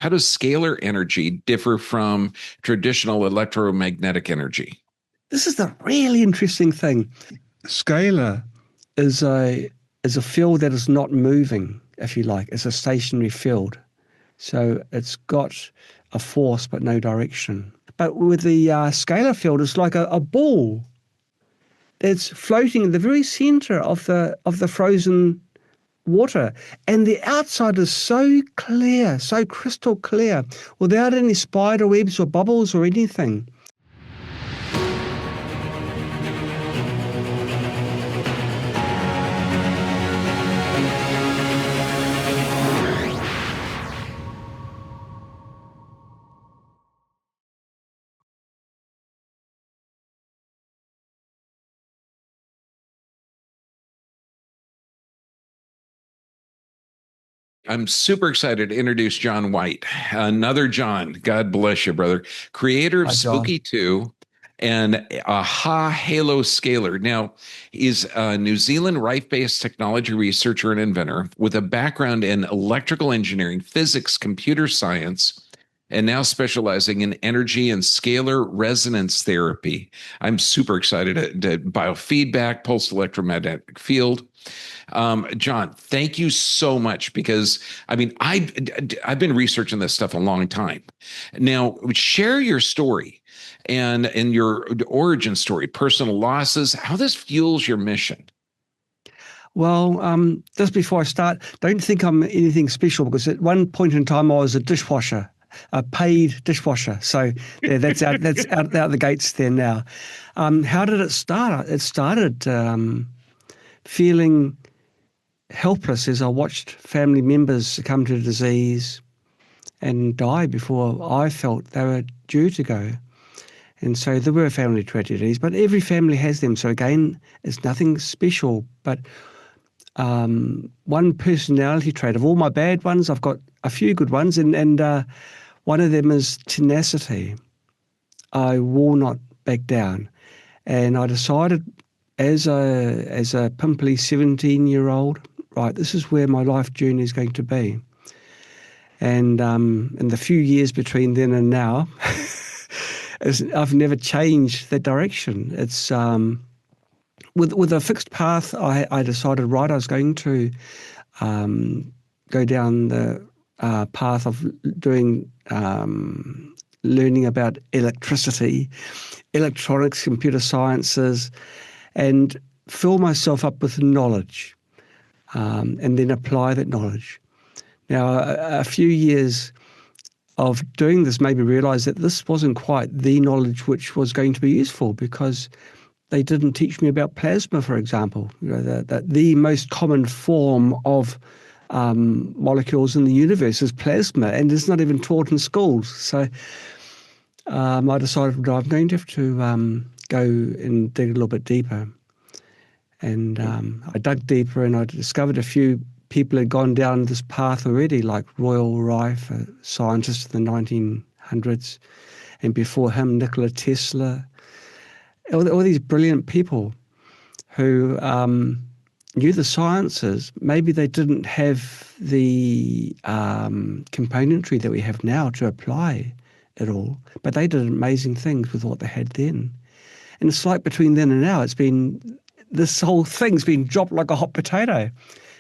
How does scalar energy differ from traditional electromagnetic energy? This is the really interesting thing. Scalar is a field that is not moving, if you like. It's a stationary field. So it's got a force but no direction. But with the scalar field, it's like a ball. It's floating in the very center of the frozen water. And the outside is so clear, so crystal clear, without any spider webs or bubbles or anything. I'm super excited to introduce John White, another John. God bless you, brother. Creator of Hi, John. Spooky 2 and Aha Halo Scalar. Now, he's a New Zealand Rife-based technology researcher and inventor with a background in electrical engineering, physics, computer science, and now specializing in energy and scalar resonance therapy. I'm super excited to biofeedback, pulsed electromagnetic field. John, thank you so much because I mean I've been researching this stuff a long time. Now, share your story and your origin story, personal losses, how this fuels your mission. Well, just before I start, don't think I'm anything special because at one point in time I was a dishwasher, a paid dishwasher. So yeah, that's out the gates there now. How did it start? It started feeling helpless as I watched family members succumb to disease and die before I felt they were due to go. And so there were family tragedies, but every family has them. So again, it's nothing special. But one personality trait of all my bad ones, I've got a few good ones, and one of them is tenacity. I will not back down. And I decided as a pimply 17-year-old, right, this is where my life journey is going to be. And in the few years between then and now, I've never changed that direction. It's with a fixed path. I decided, right, I was going to go down the path of doing learning about electricity, electronics, computer sciences, and fill myself up with knowledge, and then apply that knowledge. Now, a few years of doing this made me realize that this wasn't quite the knowledge which was going to be useful, because they didn't teach me about plasma, for example, the most common form of molecules in the universe is plasma, and it's not even taught in schools. So I decided I'm going to have to go and dig a little bit deeper. And I dug deeper and I discovered a few people had gone down this path already, like Royal Rife, a scientist in the 1900s, and before him, Nikola Tesla. All these brilliant people who knew the sciences. Maybe they didn't have the componentry that we have now to apply it all, but they did amazing things with what they had then. And it's like between then and now, this whole thing's been dropped like a hot potato.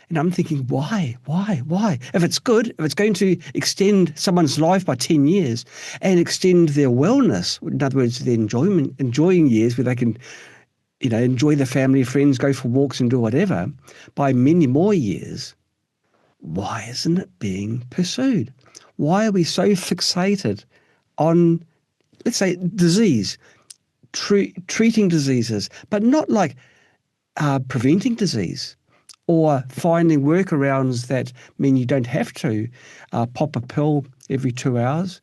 And I'm thinking, why? If it's good, if it's going to extend someone's life by 10 years and extend their wellness, in other words, their enjoying years where they can, enjoy their family, friends, go for walks and do whatever, by many more years, why isn't it being pursued? Why are we so fixated on, let's say, disease, treating diseases, but not like preventing disease, or finding workarounds that mean you don't have to pop a pill every 2 hours?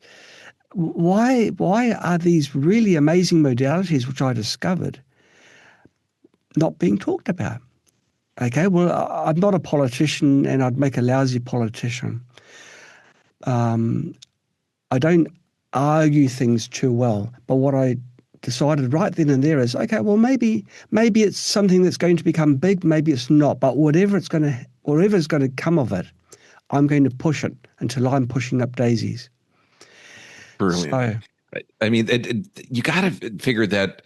Why are these really amazing modalities which I discovered not being talked about? Okay, well, I'm not a politician and I'd make a lousy politician. I don't argue things too well, but what I decided right then and there is, okay, well, maybe it's something that's going to become big, maybe it's not, but whatever's going to come of it, I'm going to push it until I'm pushing up daisies. Brilliant. So, I mean, you got to figure that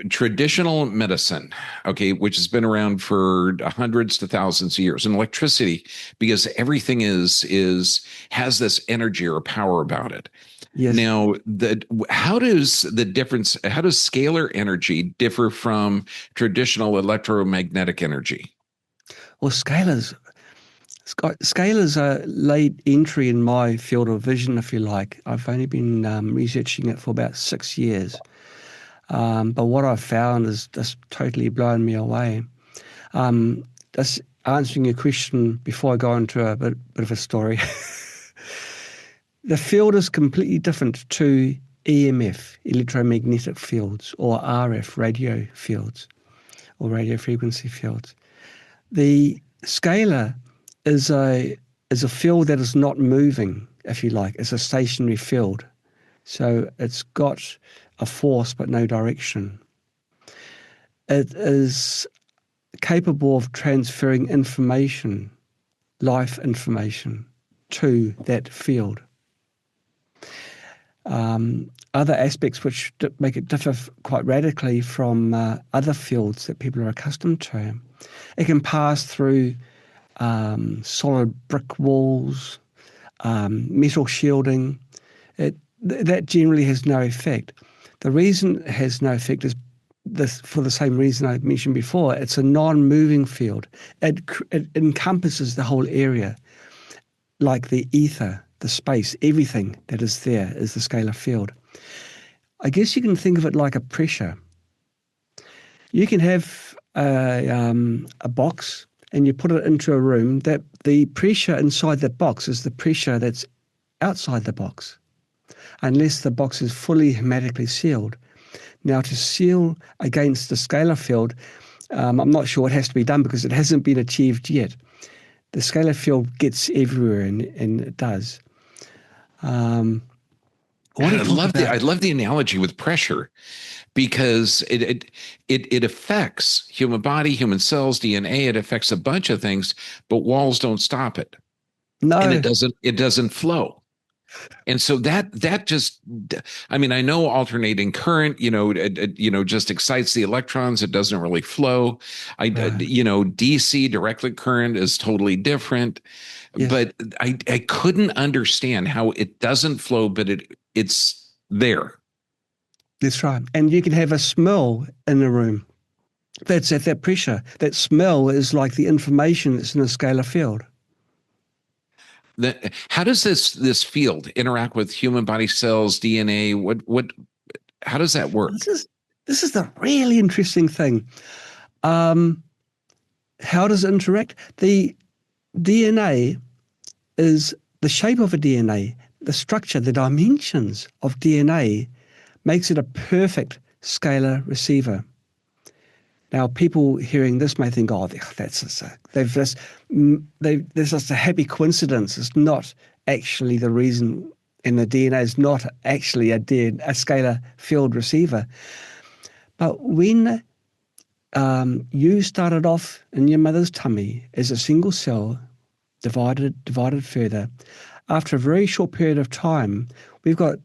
traditional medicine, okay, which has been around for hundreds to thousands of years, and electricity, because everything is has this energy or power about it. yes. Now, how does the difference? How does scalar energy differ from traditional electromagnetic energy? Well, scalars are late entry in my field of vision, if you like. I've only been researching it for about 6 years. But what I've found is just totally blown me away. Just answering your question before I go into a bit of a story. The field is completely different to EMF, electromagnetic fields, or RF, radio fields, or radio frequency fields. The scalar is a field that is not moving, if you like. It's a stationary field. So it's got a force but no direction. It is capable of transferring information, life information, to that field. Other aspects which make it differ quite radically from other fields that people are accustomed to. It can pass through solid brick walls, metal shielding. That generally has no effect. The reason it has no effect is for the same reason I mentioned before. It's a non-moving field. It encompasses the whole area, like the ether, the space, everything that is there is the scalar field. I guess you can think of it like a pressure. You can have a box and you put it into a room, that the pressure inside that box is the pressure that's outside the box, unless the box is fully hermetically sealed. Now, to seal against the scalar field, I'm not sure what has to be done because it hasn't been achieved yet. The scalar field gets everywhere, and it does. What do you talk I about? love the analogy with pressure because it affects human body, human cells, DNA. It affects a bunch of things, but walls don't stop it, and No, it doesn't flow. And so that just, I mean, I know alternating current, just excites the electrons. It doesn't really flow. no, DC direct current is totally different. yes, But I couldn't understand how it doesn't flow, but it's there. that's right. And you can have a smell in a room that's at that pressure. That smell is like the information that's in a scalar field. How does this field interact with human body cells, DNA? How does that work? This is the really interesting thing. Um, how does it interact? The DNA is the shape of a DNA, the structure, the dimensions of DNA makes it a perfect scalar receiver. Now, people hearing this may think, "Oh, that's just there's just a happy coincidence." It's not actually the reason, and the DNA is not actually a scalar field receiver. But when you started off in your mother's tummy as a single cell, divided further. After a very short period of time, we've got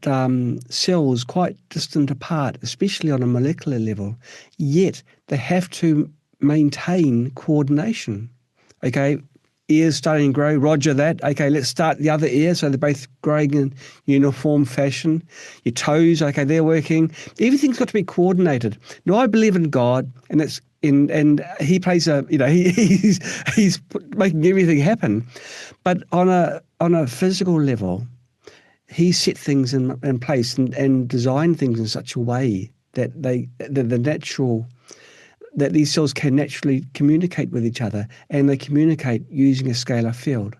cells quite distant apart, especially on a molecular level, yet they have to maintain coordination. Okay, ears starting to grow, roger that. Okay, let's start the other ear, so they're both growing in uniform fashion. Your toes, okay, they're working. Everything's got to be coordinated. Now, I believe in God, and it's and he plays he's making everything happen. But on a physical level, he set things in place and designed things in such a way that that these cells can naturally communicate with each other, and they communicate using a scalar field.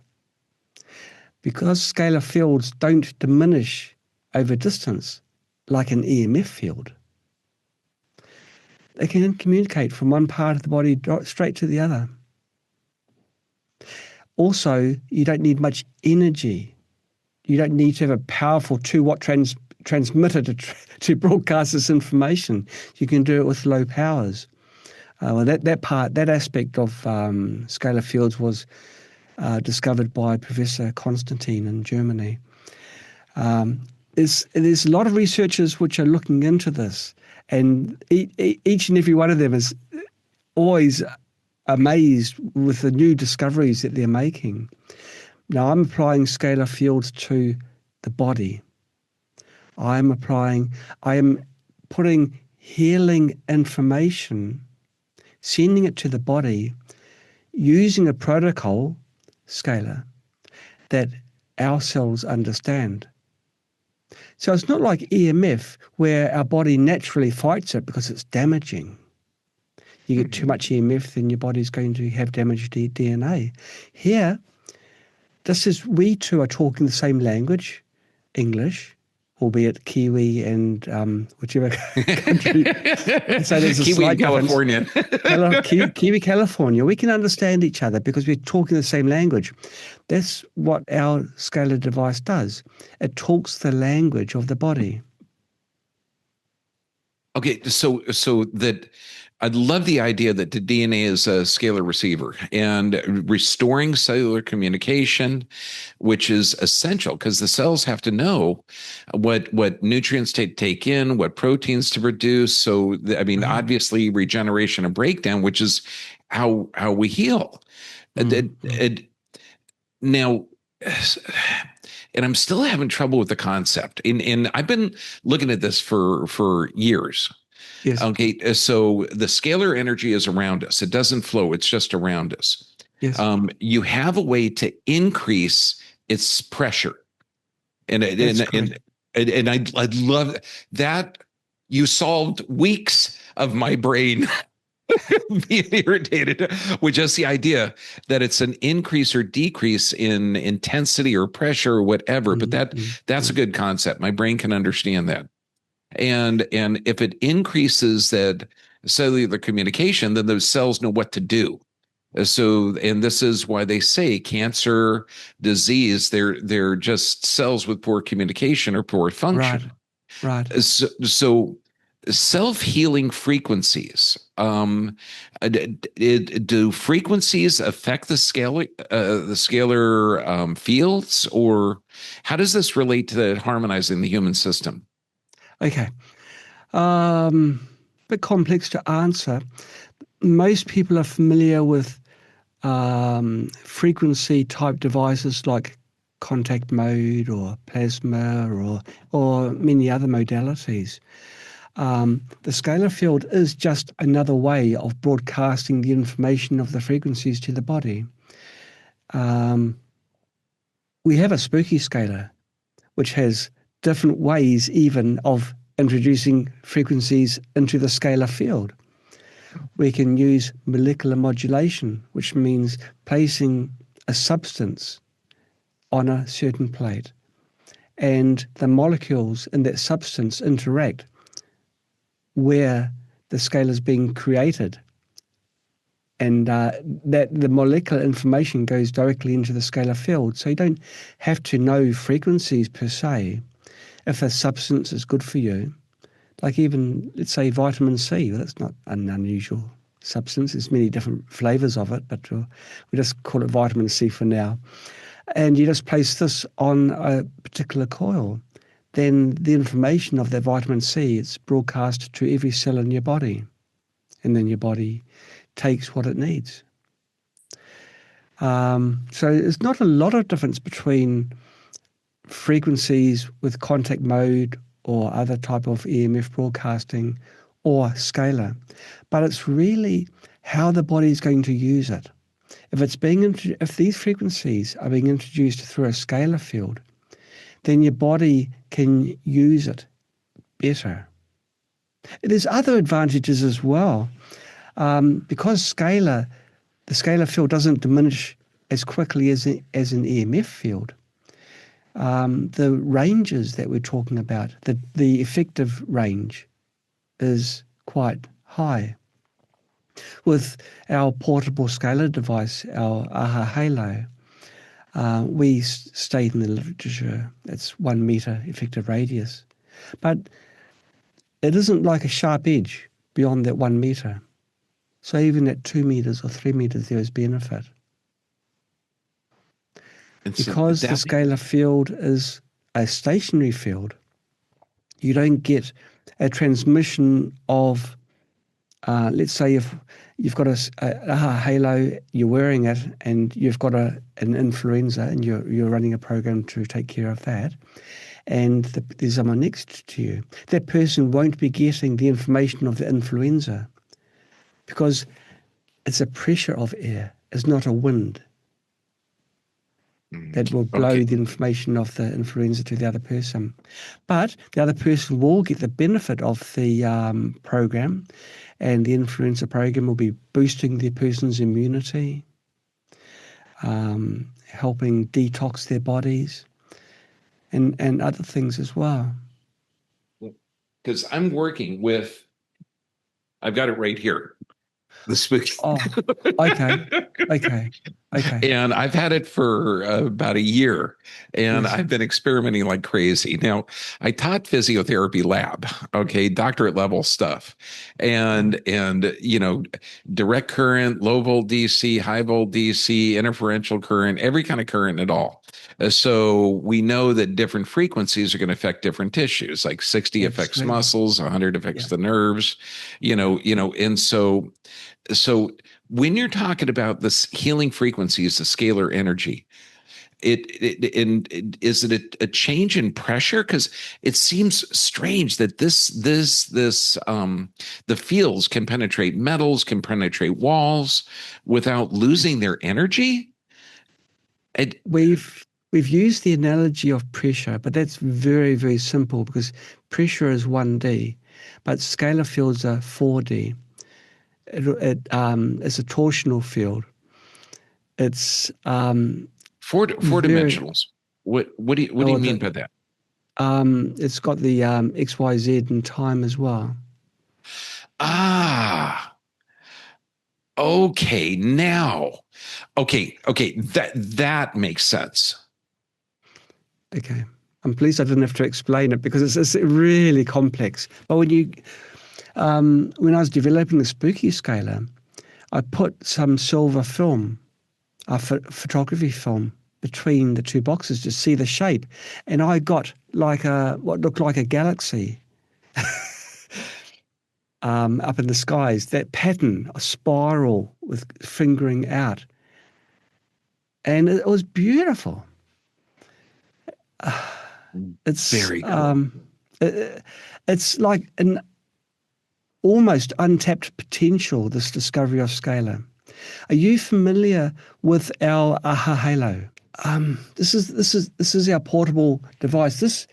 Because scalar fields don't diminish over distance like an EMF field, they can communicate from one part of the body straight to the other. Also, you don't need much energy. You don't need to have a powerful 2-watt transmitter to broadcast this information. You can do it with low powers. That aspect of scalar fields was discovered by Professor Constantine in Germany. There's a lot of researchers which are looking into this, and each and every one of them is always amazed with the new discoveries that they're making. Now, I'm applying scalar fields to the body. I am putting healing information, sending it to the body, using a protocol, scalar, that our cells understand. So it's not like EMF where our body naturally fights it because it's damaging. You get too much EMF, then your body's going to have damaged DNA. Here, just as we two are talking the same language, English, albeit Kiwi and whichever country. So there's a Kiwi slight California. Kiwi, California. We can understand each other because we're talking the same language. That's what our scalar device does. It talks the language of the body. Okay, so that I love the idea that the DNA is a scalar receiver and restoring cellular communication, which is essential because the cells have to know what nutrients to take in, what proteins to produce. So, I mean, obviously, regeneration and breakdown, which is how we heal. Now, and I'm still having trouble with the concept. And I've been looking at this for years. Yes. Okay, so the scalar energy is around us. It doesn't flow. It's just around us. Yes. You have a way to increase its pressure, and I love that. You solved weeks of my brain being irritated with just the idea that it's an increase or decrease in intensity or pressure or whatever. But that's a good concept. My brain can understand that. And if it increases that cellular communication, then those cells know what to do. So, and this is why they say cancer, disease, they're just cells with poor communication or poor function. Right. So self-healing frequencies. Do frequencies affect the scalar fields, or how does this relate to harmonizing the human system? Okay. Bit complex to answer. Most people are familiar with frequency type devices like contact mode or plasma or many other modalities. The scalar field is just another way of broadcasting the information of the frequencies to the body. We have a spooky scalar, which has different ways even of introducing frequencies into the scalar field. We can use molecular modulation, which means placing a substance on a certain plate, and the molecules in that substance interact where the scalar is being created, and that the molecular information goes directly into the scalar field. So you don't have to know frequencies per se. If a substance is good for you, like even, let's say, vitamin C, well, that's not an unusual substance. There's many different flavors of it, but we just call it vitamin C for now. And you just place this on a particular coil, then the information of that vitamin C is broadcast to every cell in your body, and then your body takes what it needs. So there's not a lot of difference between frequencies with contact mode or other type of EMF broadcasting or scalar, but it's really how the body is going to use it. If these frequencies are being introduced through a scalar field, then your body can use it better. There's other advantages as well. Because the scalar field doesn't diminish as quickly as an EMF field, the ranges that we're talking about, the effective range is quite high. With our portable scalar device, our AHA Halo, we state in the literature it's 1 meter effective radius. But it isn't like a sharp edge beyond that 1 meter. So even at 2 meters or 3 meters, there is benefit. And so Because the that, scalar field is a stationary field, you don't get a transmission of, let's say if you've got a halo, you're wearing it, and you've got an influenza, and you're running a program to take care of that, and there's someone next to you, that person won't be getting the information of the influenza because it's a pressure of air, it's not a wind that will blow okay. the information of the influenza to the other person. But the other person will get the benefit of the program, and the influenza program will be boosting the person's immunity, helping detox their bodies, and other things as well. Because I'm working with, I've got it right here, the spooky. Oh, okay, okay, okay. And I've had it for about a year, and Yes, I've been experimenting like crazy. Now, I taught physiotherapy lab, okay, doctorate level stuff, and direct current, low volt DC, high volt DC, interferential current, every kind of current at all. So we know that different frequencies are going to affect different tissues. Like 60 affects absolutely. muscles, 100 affects Yeah, the nerves, and so when you're talking about this healing frequencies, the scalar energy, is it a change in pressure? Because it seems strange that the fields can penetrate metals, can penetrate walls without losing yes. their energy. It, We've used the analogy of pressure, but that's very, very simple because pressure is 1D, but scalar fields are 4D. It's a torsional field. It's four very dimensionals. What do you or mean the by that? it's got the X, Y, Z in time as well. Ah, okay. Now, okay. That makes sense. Okay, I'm pleased I didn't have to explain it because it's really complex. But when I was developing the spooky scalar, I put some silver film, photography film, between the two boxes to see the shape, and I got like what looked like a galaxy up in the skies. That pattern, a spiral with fingering out, and it was beautiful. It's Very cool. it's like an almost untapped potential. This discovery of scalar. Are you familiar with our AHA Halo? This is our portable device.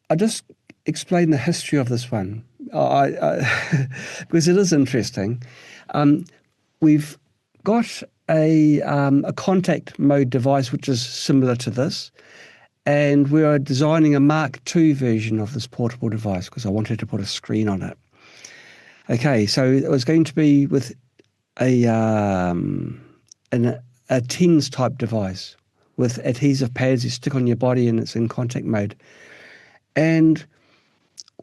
I just explain the history of this one, because it is interesting. We've got a contact mode device which is similar to this, and we are designing a Mark II version of this portable device because I wanted to put a screen on it. Okay, so it was going to be with a a TENS type device with adhesive pads you stick on your body and it's in contact mode. And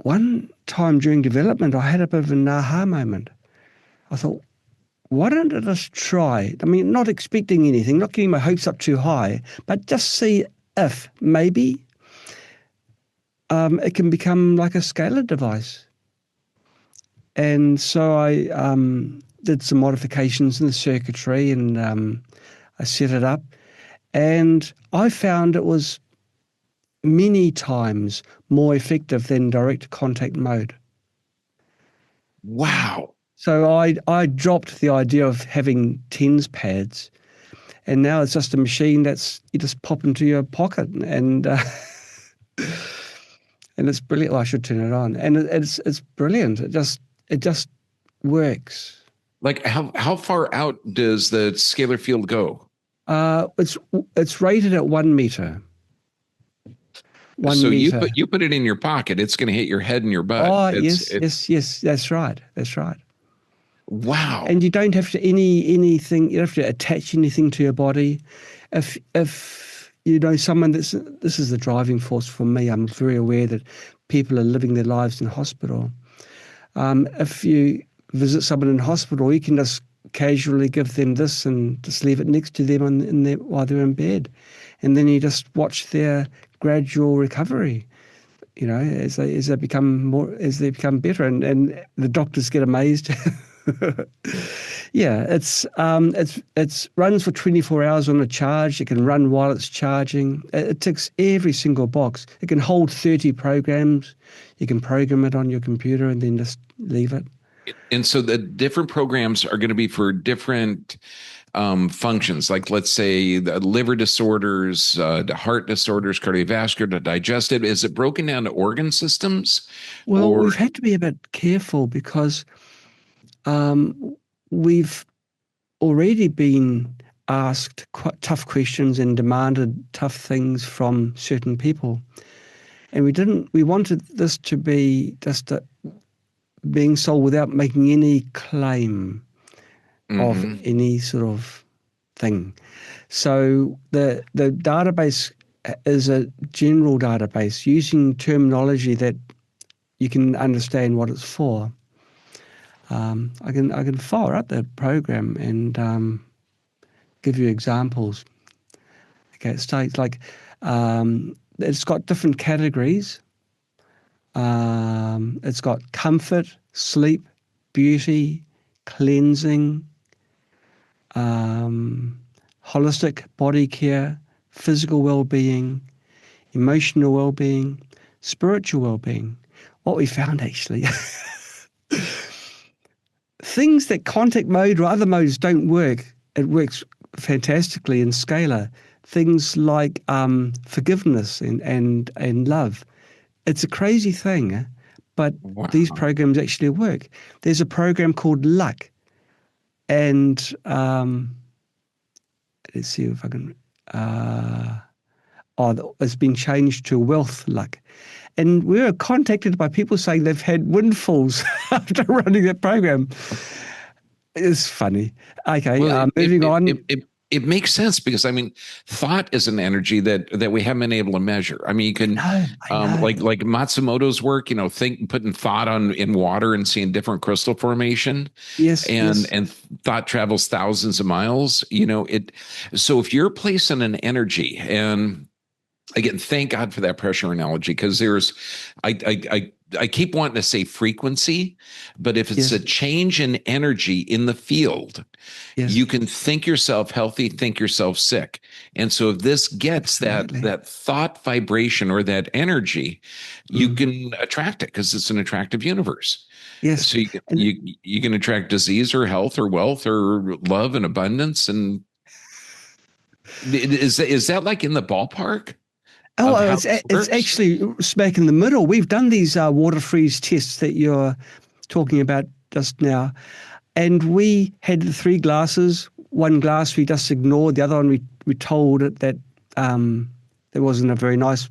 one time during development, I had a bit of an aha moment. I thought, why don't I just try? I mean, not expecting anything, not getting my hopes up too high, but just see if maybe it can become like a scalar device. And so I did some modifications in the circuitry and I set it up. And I found it was many times more effective than direct contact mode. Wow. So I dropped the idea of having TENS pads, and now it's just a machine that's you just pop into your pocket, and and it's brilliant. Well, I should turn it on, and it's brilliant. It just works. Like how far out does the scalar field go? It's rated at 1 meter. So One you meter. put it in your pocket, it's going to hit your head and your butt. Oh It's yes, it. yes, yes. That's right. That's right. Wow. And you don't have to anything. You don't have to attach anything to your body. If you know someone this is the driving force for me. I'm very aware that people are living their lives in hospital. If you visit someone in hospital, you can just casually give them this and just leave it next to them while they're in bed. And then you just watch their gradual recovery, as they become better, and the doctors get amazed. Yeah, it's runs for 24 hours on a charge. It can run while it's charging. It ticks every single box. It can hold 30 programs. You can program it on your computer and then just leave it. And so the different programs are going to be for different functions, like let's say the liver disorders, the heart disorders, cardiovascular, the digestive. Is it broken down to organ systems, Well, or? we've had to be a bit careful because we've already been asked quite tough questions and demanded tough things from certain people. And we wanted this to be just being sold without making any claim of any sort of thing. So the database is a general database using terminology that you can understand what it's for. I can fire up the program and give you examples. Okay, it states like it's got different categories. It's got comfort, sleep, beauty, cleansing, holistic body care, physical well-being, emotional well-being, spiritual well-being. What we found actually, things that contact mode or other modes don't work, it works fantastically in Scalar. Things like forgiveness and love. It's a crazy thing, but Wow. these programs actually work. There's a program called Luck, and let's see if I can. It's been changed to Wealth Luck. And we were contacted by people saying they've had windfalls after running that program. It's funny. Okay, Well, moving on. it makes sense because I mean, thought is an energy that we haven't been able to measure. I mean, you can I know. like Matsumoto's work, putting thought in water and seeing different crystal formation, Yes, yes. and thought travels thousands of miles. So if you're placing an energy, and again, thank God for that pressure analogy, because I keep wanting to say frequency, but if it's Yes. a change in energy in the field, Yes. you can think yourself healthy, think yourself sick. And so if this gets Absolutely. that thought vibration or that energy, you can attract it because it's an attractive universe. Yes. So you can attract disease or health or wealth or love and abundance. And is that like in the ballpark of how this It's works? actually smack in the middle. We've done these water freeze tests that you're talking about just now, and we had the 3 glasses. One glass we just ignored. The other one we told it that there wasn't very nice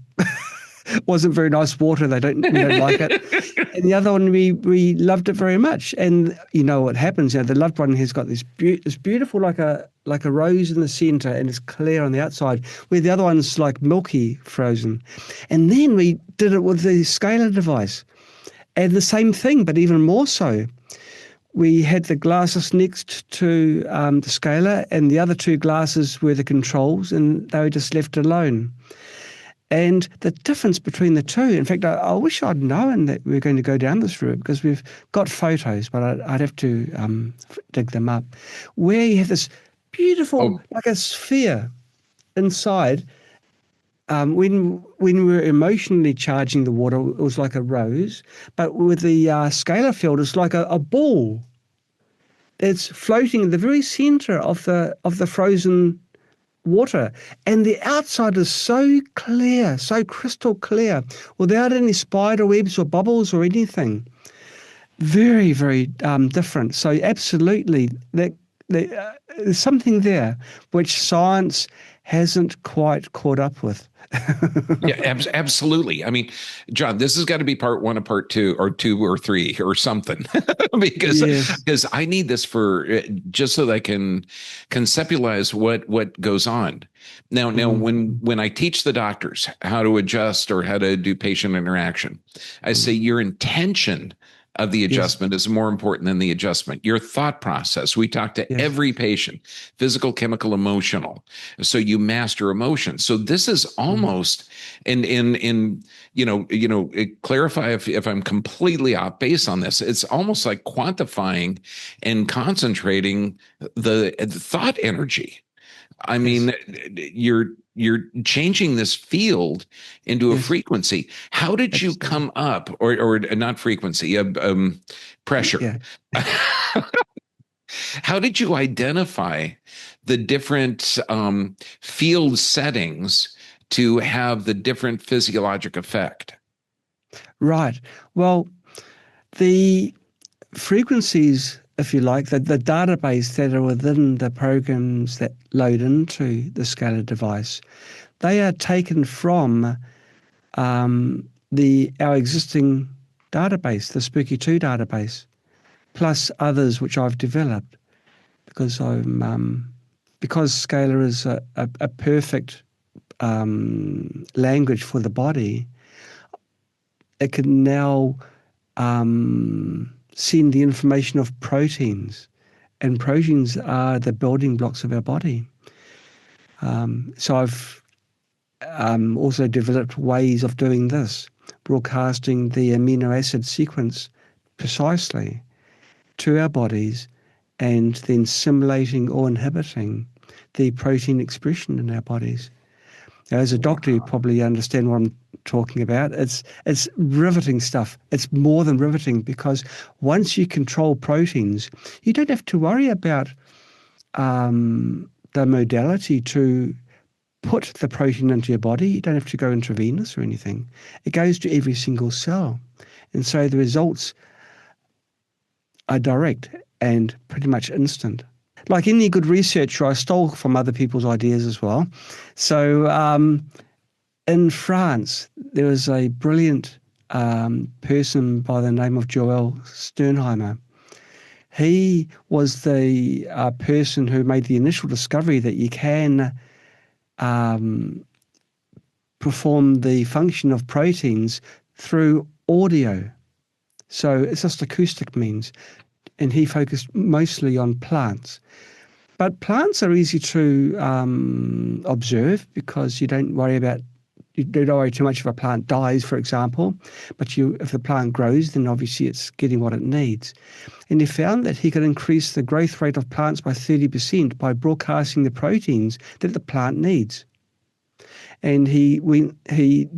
water. We don't like it. And the other one we loved it very much. And you know what happens? The loved one has got this beautiful like a rose in the center and it's clear on the outside, where the other one's like milky frozen. And then we did it with the scalar device, and the same thing, but even more so. We had the glasses next to the scalar, and the other 2 glasses were the controls, and they were just left alone. And the difference between the two, in fact, I wish I'd known that we were going to go down this route, because we've got photos, but I'd have to dig them up, where you have this beautiful, like a sphere inside. When we were emotionally charging the water, it was like a rose, but with the scalar field, it's like a ball. It's floating in the very center of the frozen water, and the outside is so clear, so crystal clear, without any spider webs or bubbles or anything. Very, very different. So absolutely, there's something there which science hasn't quite caught up with. Yeah, absolutely. I mean, John, this has got to be part 1 or part 2 or 2 or 3 or something, because Yes. I need this for just so that I can conceptualize what goes on. Now, when I teach the doctors how to adjust or how to do patient interaction, I say your intention of the Yes. adjustment is more important than the adjustment. Your thought process. We talk to Yes. every patient, physical, chemical, emotional. So you master emotions. So this is Mm. almost in clarify if I'm completely off base on this. It's almost like quantifying and concentrating the thought energy. I Yes. mean, you're changing this field into a Yes. frequency. How did you Absolutely. come up, or not frequency, pressure? Yeah. How did you identify the different field settings to have the different physiologic effect? Right. Well, the frequencies, if you like, the database that are within the programs that load into the scalar device, they are taken from the our existing database, the Spooky 2 database, plus others which I've developed because because Scalar is a perfect language for the body. It can now send the information of proteins, and proteins are the building blocks of our body. So I've also developed ways of doing this, broadcasting the amino acid sequence precisely to our bodies and then simulating or inhibiting the protein expression in our bodies. Now, as a doctor, you Wow. probably understand what I'm talking about. It's riveting stuff. It's more than riveting because once you control proteins, you don't have to worry about the modality to put the protein into your body. You don't have to go intravenous or anything. It goes to every single cell. And so the results are direct and pretty much instant. Like any good researcher, I stole from other people's ideas as well. So in France, there was a brilliant person by the name of Joel Sternheimer. He was the person who made the initial discovery that you can um, perform the function of proteins through audio. So it's just acoustic means. And he focused mostly on plants. But plants are easy to observe because you don't worry too much if a plant dies, for example. But if the plant grows, then obviously it's getting what it needs. And he found that he could increase the growth rate of plants by 30% by broadcasting the proteins that the plant needs. And he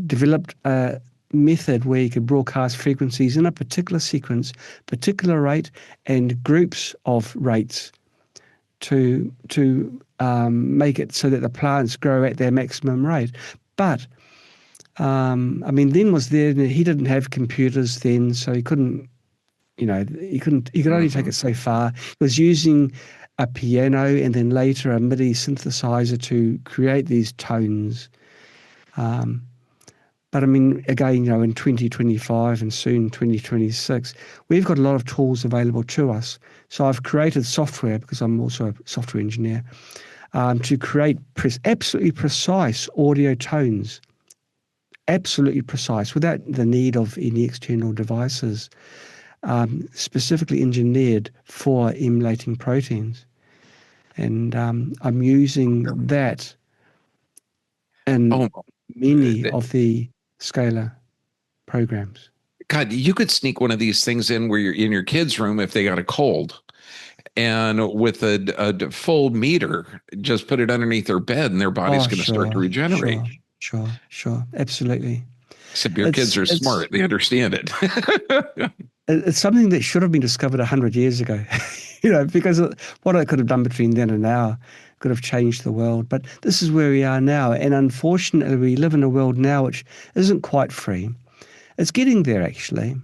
developed a method where he could broadcast frequencies in a particular sequence, particular rate, and groups of rates to make it so that the plants grow at their maximum rate. But I mean, then was there. He didn't have computers then, so he couldn't. He could only take Mm-hmm. it so far. He was using a piano and then later a MIDI synthesizer to create these tones. Um, but I mean, again, in 2025 and soon 2026, we've got a lot of tools available to us. So I've created software, because I'm also a software engineer, to create absolutely precise audio tones, absolutely precise, without the need of any external devices, specifically engineered for emulating proteins. And I'm using that in Oh, many of the scalar programs. God, you could sneak one of these things in where you're in your kid's room if they got a cold, and with a full meter, just put it underneath their bed, and their body's Oh, going to start to regenerate. sure, absolutely. Except your kids It's are it's smart; they understand it. it's something that should have been discovered 100 years ago, because what I could have done between then and now could have changed the world. But this is where we are now, and unfortunately, we live in a world now which isn't quite free. It's getting there, actually.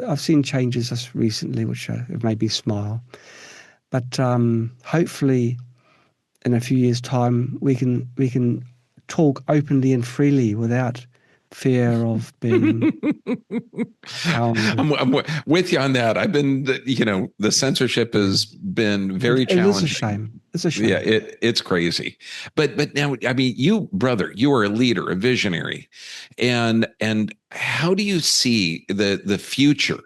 I've seen changes just recently which have made me smile. But hopefully, in a few years' time, we can talk openly and freely without fear of being hounded. I'm with you on that. I've been, the censorship Yeah, has been it, very it is a challenging. shame. It's a Yeah, shame. it's crazy. But now, I mean, you, brother, you are a leader, a visionary, and how do you see the future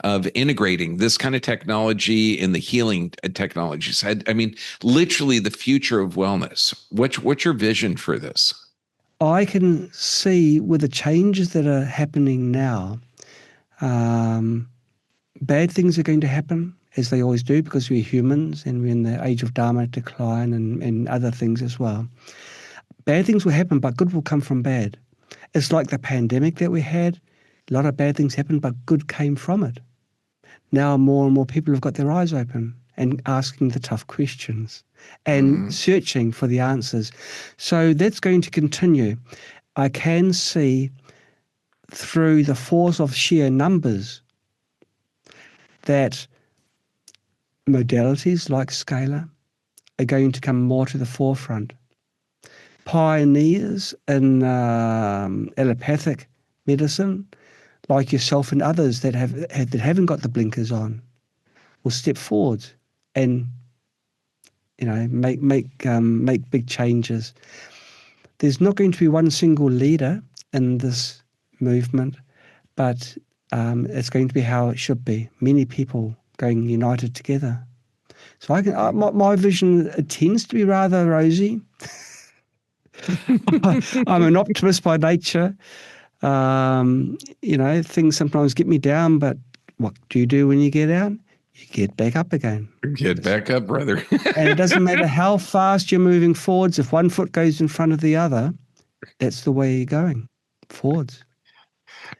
of integrating this kind of technology in the healing technologies? I mean, literally the future of wellness. What's your vision for this? I can see with the changes that are happening now, um, bad things are going to happen, as they always do, because we're humans and we're in the age of Dharma decline and other things as well. Bad things will happen, but good will come from bad. It's like the pandemic that we had. A lot of bad things happened, but good came from it. Now more and more people have got their eyes open and asking the tough questions and Mm. searching for the answers. So that's going to continue. I can see through the force of sheer numbers that modalities like scalar are going to come more to the forefront. Pioneers in allopathic medicine, like yourself and others that haven't got the blinkers on, will step forward and make big changes. There's not going to be one single leader in this movement, but it's going to be how it should be. Many people going united together. So my vision, it tends to be rather rosy. I'm an optimist by nature. Things sometimes get me down, but what do you do when you get down? You get back up again. Get back up, brother. And it doesn't matter how fast you're moving forwards. If one foot goes in front of the other, that's the way you're going, forwards.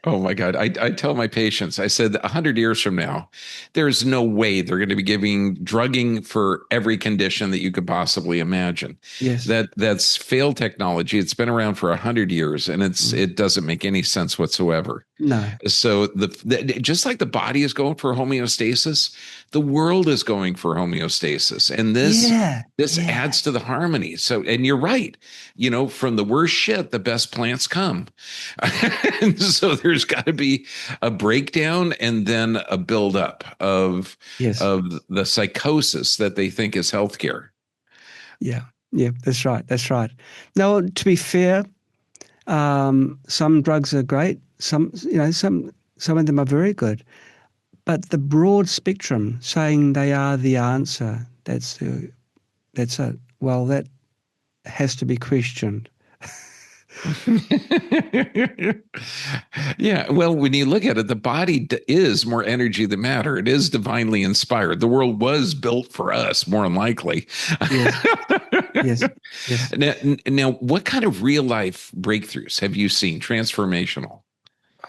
Oh my God. I tell my patients, I said 100 years from now, there's no way they're going to be giving drugging for every condition that you could possibly imagine. Yes. That's failed technology. It's been around for 100 years and it doesn't make any sense whatsoever. No. So just like the body is going for homeostasis, the world is going for homeostasis. And this adds to the harmony. So, and you're right, from the worst shit, the best plants come. And so there's got to be a breakdown and then a buildup of the psychosis that they think is healthcare. Yeah, that's right. That's right. Now, to be fair, some drugs are great. Some of them are very good. But the broad spectrum, saying they are the answer, that's it. Well, that has to be questioned. Yeah. Well, when you look at it, the body is more energy than matter. It is divinely inspired. The world was built for us, more than likely. Yes. Now, what kind of real life breakthroughs have you seen? Transformational.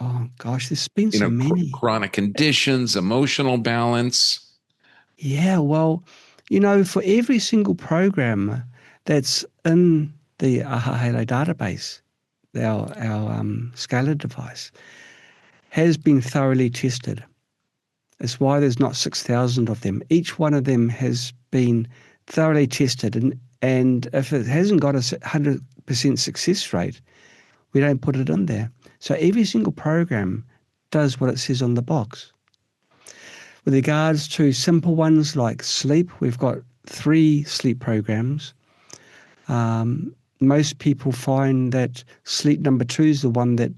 Oh gosh, there's been so many. Chronic conditions, emotional balance. Yeah, well, for every single program that's in the AHA Halo database, our scalar device, has been thoroughly tested. It's why there's not 6,000 of them. Each one of them has been thoroughly tested, and if it hasn't got a 100% success rate, we don't put it in there. So every single program does what it says on the box. With regards to simple ones like sleep, we've got 3 sleep programs. Most people find that sleep number 2 is the one that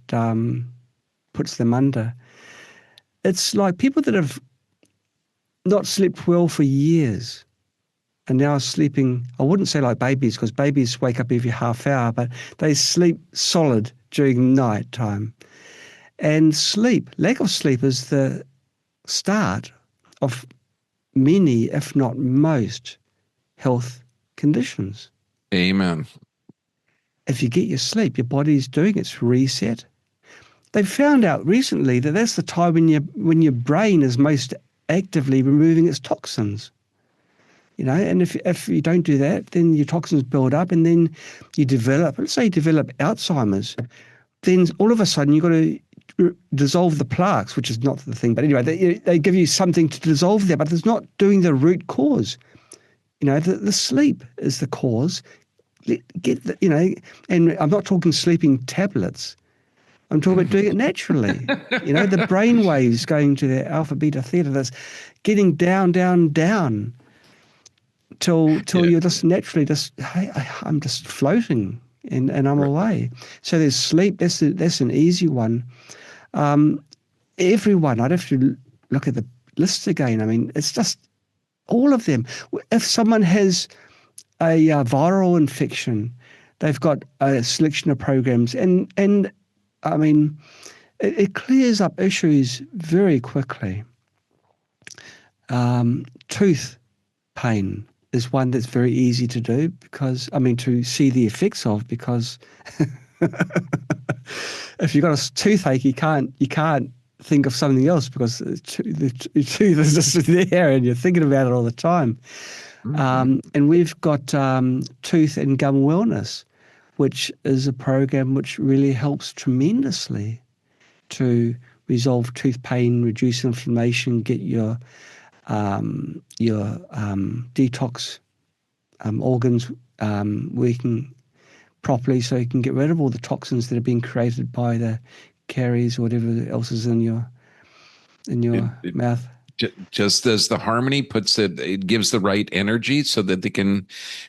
puts them under. It's like people that have not slept well for years and now sleeping, I wouldn't say like babies, because babies wake up every half hour, but they sleep solid during night time. And lack of sleep is the start of many, if not most, health conditions. Amen. If you get your sleep, your body's doing its reset. They found out recently that that's the time when your brain is most actively removing its toxins. And if you don't do that, then your toxins build up, and then you develop, let's say you develop Alzheimer's, then all of a sudden you've got to dissolve the plaques, which is not the thing. But anyway, they give you something to dissolve there, but it's not doing the root cause. The sleep is the cause. And I'm not talking sleeping tablets. I'm talking about doing it naturally. The brain waves going to the alpha, beta, theta, that's getting down, till you're just naturally hey, I'm just floating and I'm away. So there's sleep. That's an easy one. Everyone, I'd have to look at the list again. I mean, it's just all of them. If someone has a viral infection, they've got a selection of programs, and I mean, it clears up issues very quickly. Tooth pain is one that's very easy to do because, I mean, to see the effects of, because if you've got a toothache, you can't think of something else because the tooth is just there and you're thinking about it all the time. Mhm. And we've got Tooth and Gum Wellness, which is a program which really helps tremendously to resolve tooth pain, reduce inflammation, get your detox organs working properly, so you can get rid of all the toxins that are being created by the caries or whatever else is in your It, mouth. just as the harmony puts it gives the right energy so that they can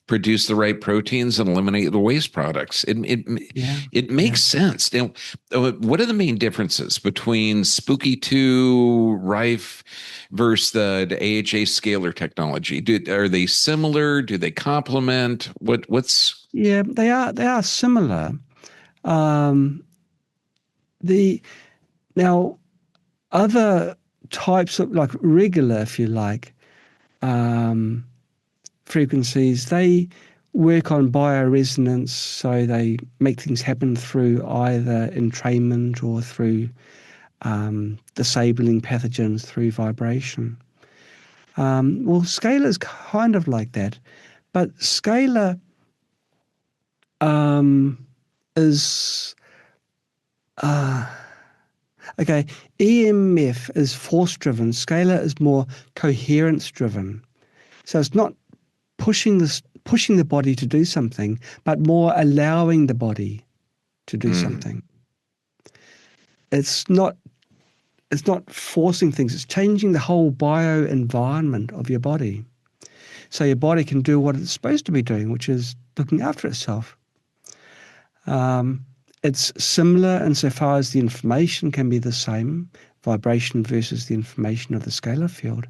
produce the right proteins and eliminate the waste products. Yeah, It yeah. makes sense. Now, what are the main differences between Spooky 2, Rife versus the AHA scalar technology? Are they similar? Do they complement? What's Yeah, they are similar. Um, the Now other types of, like, regular, if you like, um, frequencies, they work on bioresonance, so they make things happen through either entrainment or through disabling pathogens through vibration. Well, scalar is kind of like that, but scalar is okay. EMF is force driven. Scalar is more coherence driven. So it's not pushing the body to do something, but more allowing the body to do mm, something. It's not forcing things. It's changing the whole bio environment of your body, so your body can do what it's supposed to be doing, which is looking after itself. It's similar insofar as the information can be the same, vibration versus the information of the scalar field,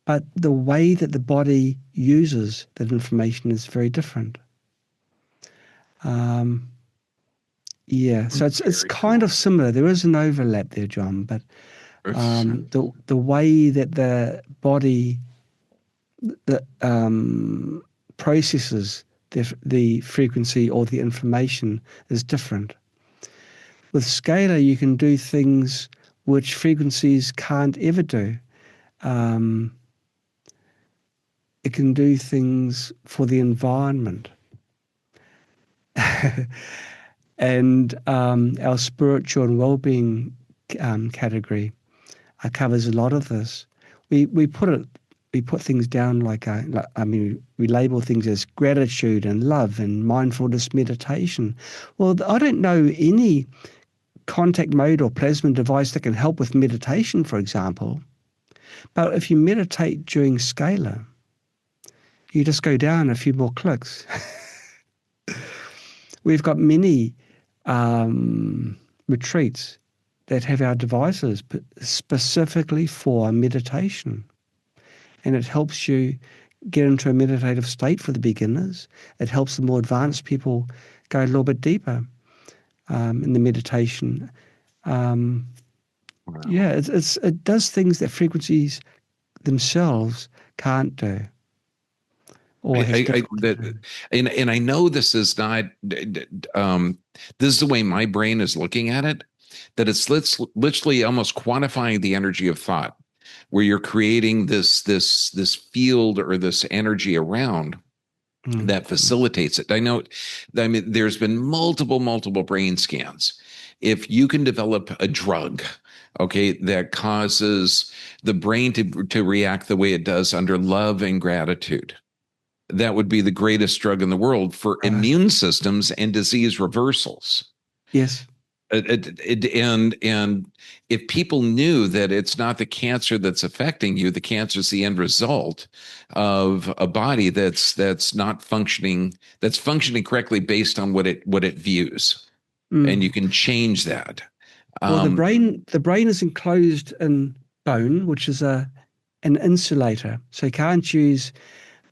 but the way that the body uses that information is very different. Yeah, so it's very kind of cool. similar. There is an overlap there, John, but the way that the body that processes the frequency or the information is different. With scalar, you can do things which frequencies can't ever do. Um, it can do things for the environment. And our spiritual and well-being category covers a lot of this. We put things down I mean, we label things as gratitude and love and mindfulness meditation. Well, I don't know any contact mode or plasma device that can help with meditation, for example. But if you meditate during scalar, you just go down a few more clicks. We've got many retreats that have our devices specifically for meditation. And it helps you get into a meditative state for the beginners. It helps the more advanced people go a little bit deeper in the meditation. Um, Wow. yeah, it does things that frequencies themselves can't do or has difficulty That, doing. and I know this is not, um, this is the way my brain is looking at it, that it's literally almost quantifying the energy of thought, where you're creating this field or this energy around Mm, that facilitates it. I mean, there's been multiple brain scans. If you can develop a drug, okay, that causes the brain to react the way it does under love and gratitude, that would be the greatest drug in the world for right. immune systems and disease reversals. Yes. And if people knew that it's not the cancer that's affecting you, the cancer is the end result of a body that's not functioning, that's functioning correctly based on what it views, and Mm. you can change that. Well, Um, the brain is enclosed in. bone, which is an insulator. So you can't use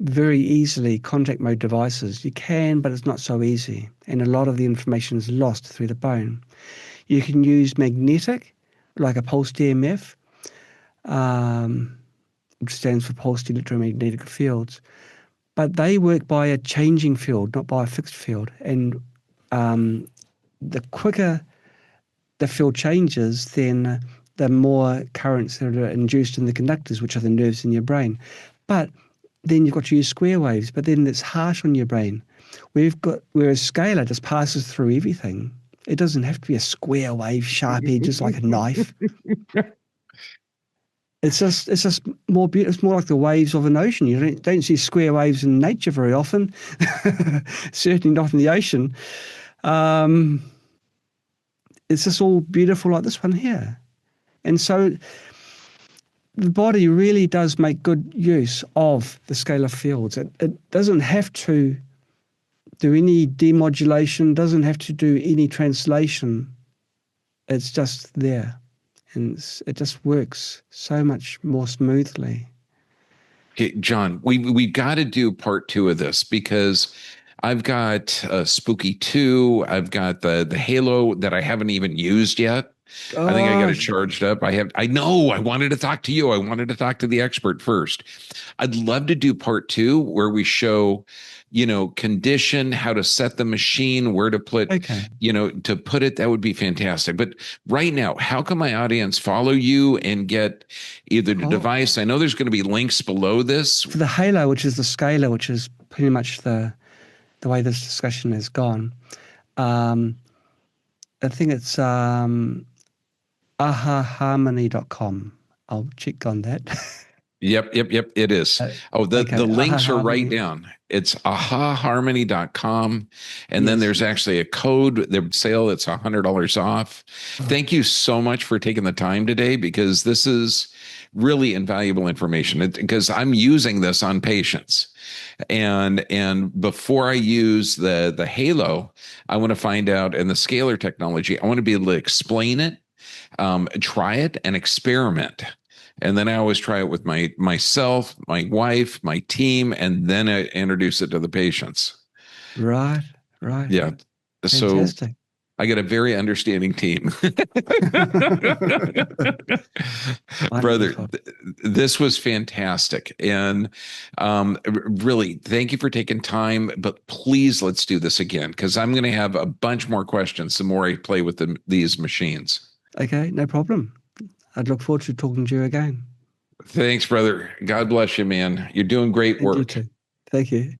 very easily contact mode devices. You can, but it's not so easy. And a lot of the information is lost through the bone. You can use magnetic, like a pulsed EMF, um, which stands for pulsed electromagnetic fields. But they work by a changing field, not by a fixed field. And the quicker the field changes, then the more currents that are induced in the conductors, which are the nerves in your brain. But then you've got to use square waves, but then it's harsh on your brain. Whereas scalar just passes through everything. It doesn't have to be a square wave, sharp edges like a knife. It's just more beautiful. It's more like the waves of an ocean. You don't see square waves in nature very often. Certainly not in the ocean. It's just all beautiful like this one here. And so the body really does make good use of the scalar fields. It doesn't have to do any demodulation, doesn't have to do any translation. It's just there. And it just works so much more smoothly. Okay, John, we got to do part 2 of this because I've got Spooky 2. I've got the Halo that I haven't even used yet. I think I got it charged up. I know I wanted to talk to you. I wanted to talk to the expert first. I'd love to do part 2 where we show, condition, how to set the machine, where to put, to put it. That would be fantastic. But right now, how can my audience follow you and get either the device? I know there's going to be links below this. For the Halo, which is the scalar, which is pretty much the way this discussion has gone. I think it's ahaharmony.com. I'll check on that. Yep. It is. The links are right down. It's ahaharmony.com. And then there's actually a code, the sale, it's $100 off. Thank you so much for taking the time today, because this is really invaluable information, because I'm using this on patients. And before I use the Halo, I want to find out, and the scalar technology, I want to be able to explain it, try it, and experiment. And then I always try it with myself, my wife, my team, and then I introduce it to the patients. Right. Yeah. Fantastic. So I get a very understanding team. Brother, this was fantastic. And really, thank you for taking time. But please, let's do this again, because I'm going to have a bunch more questions the more I play with these machines. Okay, no problem. I'd look forward to talking to you again. Thanks, brother. God bless you, man. You're doing great work. You too. Thank you.